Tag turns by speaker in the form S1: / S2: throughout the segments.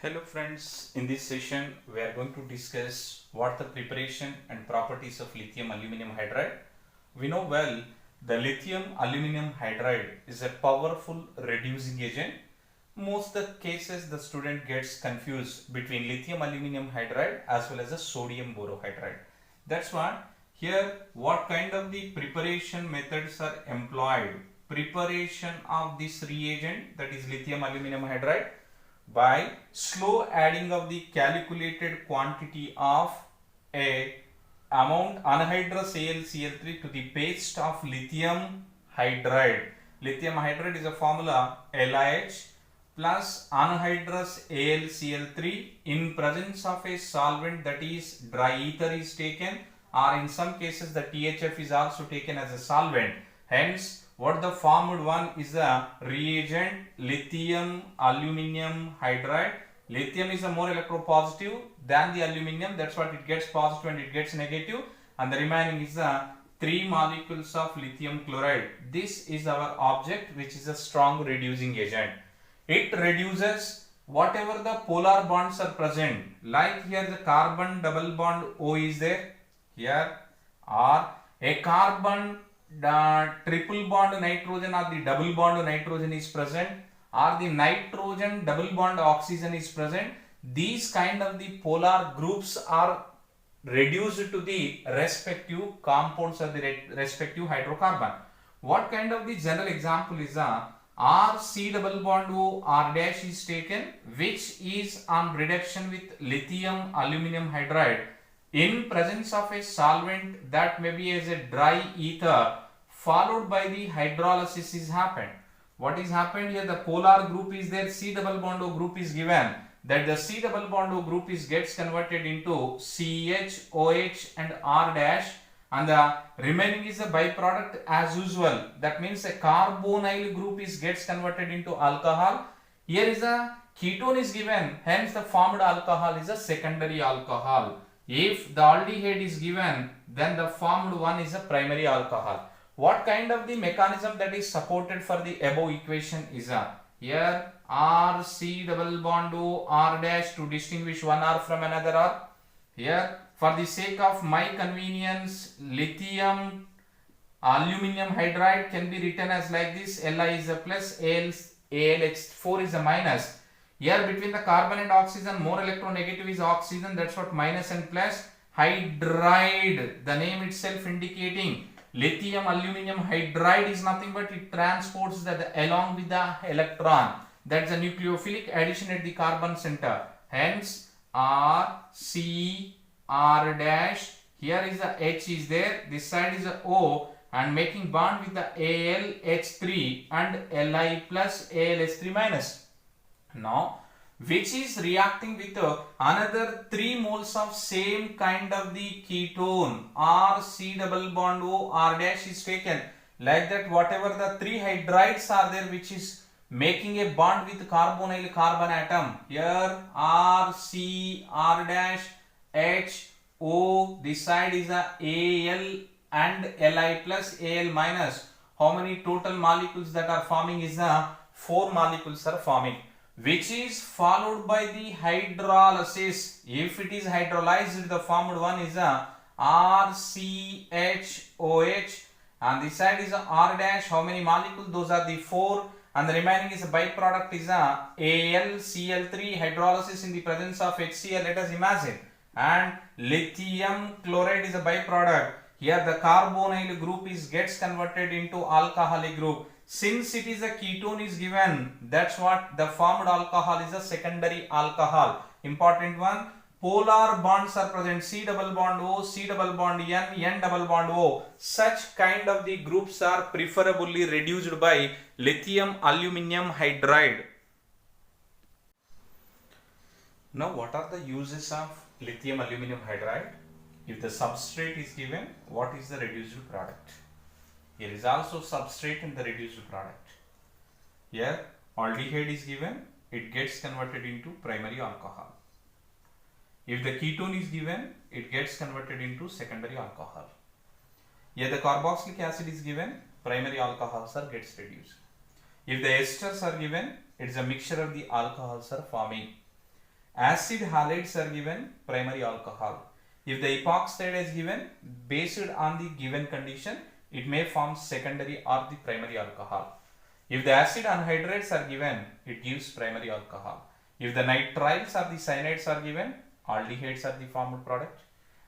S1: Hello friends, in this session we are going to discuss what the preparation and properties of lithium aluminum hydride. We know well the lithium aluminum hydride is a powerful reducing agent. Most the cases the student gets confused between lithium aluminum hydride as well as the sodium borohydride. That's what kind of the preparation methods are employed. Preparation of this reagent, that is lithium aluminum hydride, by slow adding of the calculated quantity of a amount anhydrous AlCl3 to the paste of lithium hydride. Lithium hydride is a formula LiH plus anhydrous AlCl3 in presence of a solvent, that is dry ether is taken, or in some cases the THF is also taken as a solvent. Hence what the formed one is the reagent lithium aluminum hydride. Lithium is a more electropositive than the aluminum, that's what it gets positive and it gets negative, and the remaining is the 3 molecules of lithium chloride. This is our object, which is a strong reducing agent. It reduces whatever the polar bonds are present, like here the carbon double bond O is there here, or a carbon triple bond nitrogen or the double bond nitrogen is present, or the nitrogen double bond oxygen is present. These kind of the polar groups are reduced to the respective compounds of the respective hydrocarbon. What kind of the general example is RC double bond O R dash is taken, which is on reduction with lithium aluminum hydride in presence of a solvent, that may be as a dry ether, followed by the hydrolysis is happened. What is happened here? The polar group is there, C double bond O group is given, that the C double bond O group is gets converted into CH, OH and R dash, and the remaining is a byproduct as usual. That means a carbonyl group is gets converted into alcohol. Here is a ketone is given, hence the formed alcohol is a secondary alcohol. If the aldehyde is given, then the formed one is a primary alcohol. What kind of the mechanism that is supported for the above equation is here R C double bond O R dash to distinguish one R from another R. Here, for the sake of my convenience, lithium aluminum hydride can be written as like this: Li is a plus, AlH4 is a minus. Here between the carbon and oxygen, more electronegative is oxygen, that's what minus and plus. Hydride, the name itself indicating lithium aluminum hydride is nothing but it transports that along with the electron. That's a nucleophilic addition at the carbon center. Hence R, C, R dash. Here is the H is there, this side is a O, and making bond with the AlH3 and Li plus AlH3 minus. Now, which is reacting with another 3 moles of same kind of the ketone, R C double bond O R dash is taken. Like that, whatever the 3 hydrides are there, which is making a bond with carbonyl carbon atom. Here R C R dash H O. This side is a Al and Li plus Al minus. How many total molecules that are forming is 4 molecules are forming, which is followed by the hydrolysis. If it is hydrolyzed, the formed one is RCHOH, and this side is R dash. How many molecules? Those are the 4, and the remaining is a byproduct is AlCl3, hydrolysis in the presence of HCl, let us imagine, and lithium chloride is a byproduct. Here the carbonyl group is gets converted into alcoholic group. Since it is a ketone is given, that's what the formed alcohol is a secondary alcohol. Important one, polar bonds are present, C double bond O, C double bond N, N double bond O. Such kind of the groups are preferably reduced by lithium aluminum hydride. Now, what are the uses of lithium aluminum hydride? If the substrate is given, what is the reduced product? Here is also substrate in the reduced product. Here aldehyde is given, it gets converted into primary alcohol. If the ketone is given, it gets converted into secondary alcohol. Here the carboxylic acid is given, primary alcohols are gets reduced. If the esters are given, it is a mixture of the alcohols are forming. acid halides are given, primary alcohol. If the epoxide is given, based on the given condition, it may form secondary or the primary alcohol. If the acid anhydrides are given, it gives primary alcohol. If the nitriles or the cyanides are given, aldehydes are the formed product.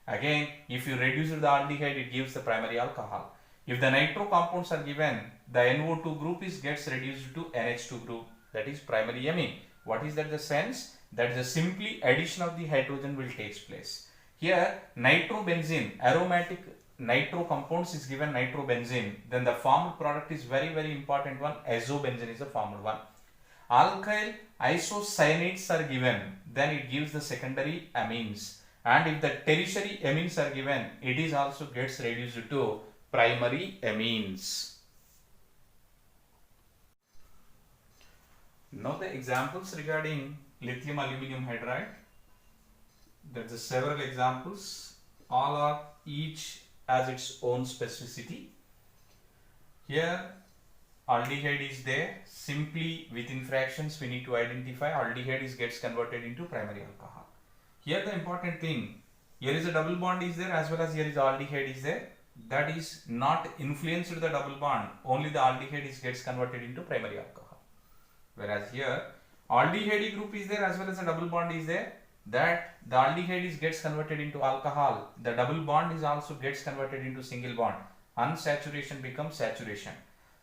S1: Again, if you reduce the aldehyde, it gives the primary alcohol. If the nitro compounds are given, the NO2 group gets reduced to NH2 group, that is primary amine. What is that the sense? That the simply addition of the hydrogen will take place. Here, nitrobenzene, aromatic nitro compounds is given nitrobenzene, then the formed product is very important one, azobenzene is the formed one. Alkyl isocyanates are given, then it gives the secondary amines, and if the tertiary amines are given, it is also gets reduced to primary amines. Now the examples regarding lithium aluminum hydride. There's several examples, all are each as its own specificity. Here aldehyde is there, simply within fractions we need to identify aldehyde gets converted into primary alcohol. Here the important thing, here is a double bond is there as well as here is aldehyde is there, that is not influenced the double bond, only the aldehyde gets converted into primary alcohol. Whereas here aldehyde group is there as well as a double bond is there, that the aldehyde gets converted into alcohol, the double bond is also gets converted into single bond, unsaturation becomes saturation.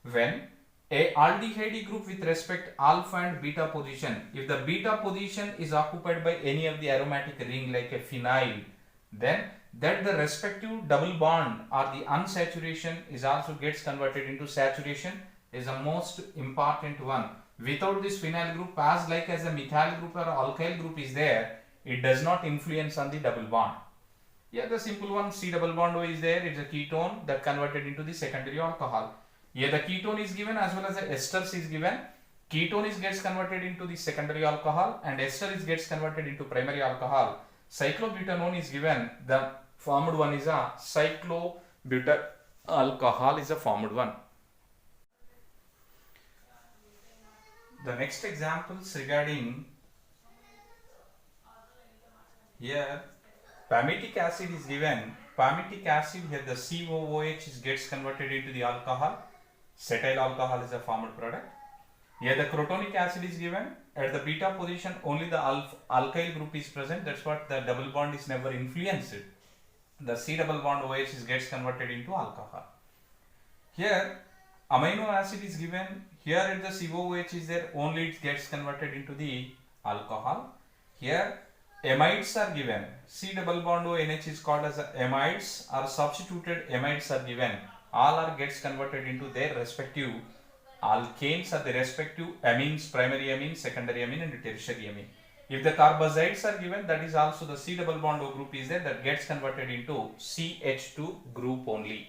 S1: When a aldehyde group with respect alpha and beta position, if the beta position is occupied by any of the aromatic ring like a phenyl, then that the respective double bond or the unsaturation is also gets converted into saturation is the most important one. Without this phenyl group, as like as a methyl group or alkyl group is there, it does not influence on the double bond. Here the simple one, C double bond O is there, it's a ketone that converted into the secondary alcohol. Here the ketone is given as well as the esters is given. Ketone gets converted into the secondary alcohol and ester gets converted into primary alcohol. Cyclobutanone is given, the formed one is a cyclobutyl alcohol is a formed one. The next examples regarding here palmitic acid is given. Palmitic acid, here the COOH gets converted into the alcohol. Cetyl alcohol is a formed product. Here the crotonic acid is given. At the beta position only the alkyl group is present, that's what the double bond is never influenced. The C double bond OH gets converted into alcohol. Here amino acid is given. Here at the COOH is there, only it gets converted into the alcohol. Here amides are given. C double bond ONH is called as amides, or substituted amides are given. All are gets converted into their respective alkanes or the respective amines, primary amine, secondary amine and tertiary amine. If the carboxides are given, that is also the C double bond O group is there, that gets converted into CH2 group only.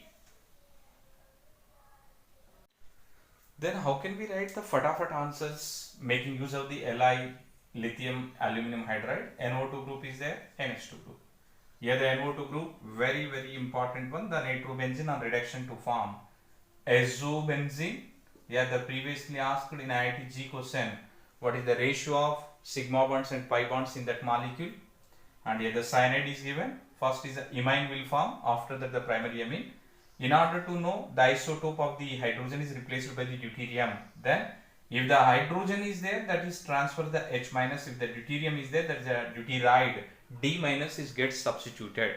S1: Then how can we write the fatafat answers making use of the Li lithium aluminum hydride? NO2 group is there, NH2 group. Here the NO2 group, very important one, the nitrobenzene on reduction to form azobenzene. Here the previously asked in IIT G question, what is the ratio of sigma bonds and pi bonds in that molecule? And here the cyanide is given. First is the imine will form, after that the primary amine. In order to know the isotope of the hydrogen is replaced by the deuterium, then if the hydrogen is there, that is transfer the H minus. If the deuterium is there, that is a deuteride, D minus is gets substituted.